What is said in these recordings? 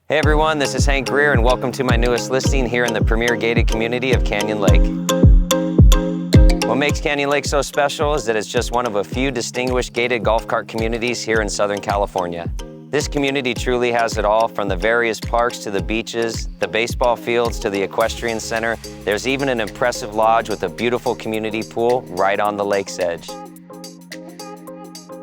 Hey everyone, this is Hank Greer and welcome to my newest listing here in the premier gated community of Canyon Lake. What makes Canyon Lake so special is that it's just one of a few distinguished gated golf cart communities here in Southern California. This community truly has it all, from the various parks to the beaches, the baseball fields to the equestrian center. There's even an impressive lodge with a beautiful community pool right on the lake's edge.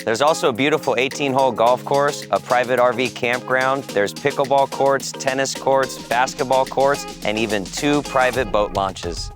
There's also a beautiful 18-hole golf course, a private RV campground, there's pickleball courts, tennis courts, basketball courts, and even 2 private boat launches.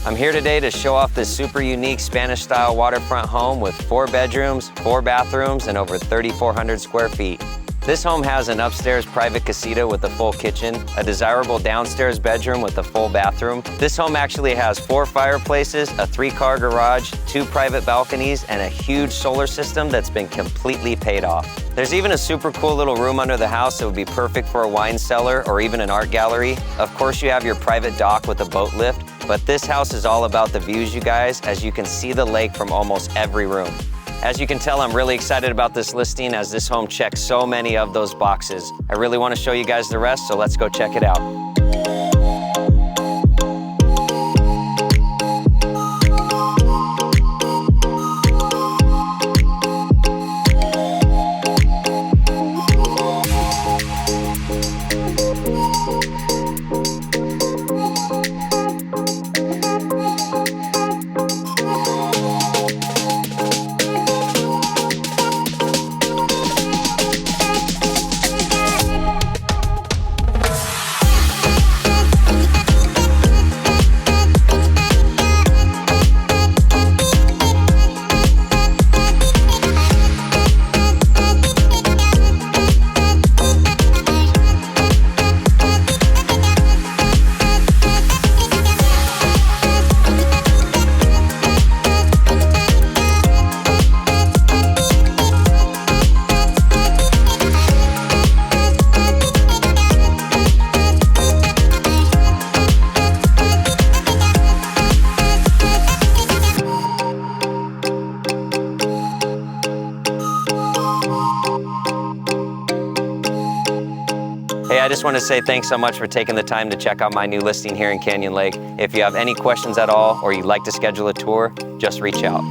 I'm here today to show off this super unique Spanish-style waterfront home with 4 bedrooms, 4 bathrooms, and over 3,400 square feet. This home has an upstairs private casita with a full kitchen, a desirable downstairs bedroom with a full bathroom. This home actually has 4 fireplaces, a 3-car garage, 2 private balconies, and a huge solar system that's been completely paid off. There's even a super cool little room under the house that would be perfect for a wine cellar or even an art gallery. Of course, you have your private dock with a boat lift, but this house is all about the views, you guys, as you can see the lake from almost every room. As you can tell, I'm really excited about this listing as this home checks so many of those boxes. I really want to show you guys the rest, so let's go check it out. Hey, I just want to say thanks so much for taking the time to check out my new listing here in Canyon Lake. If you have any questions at all or you'd like to schedule a tour, just reach out.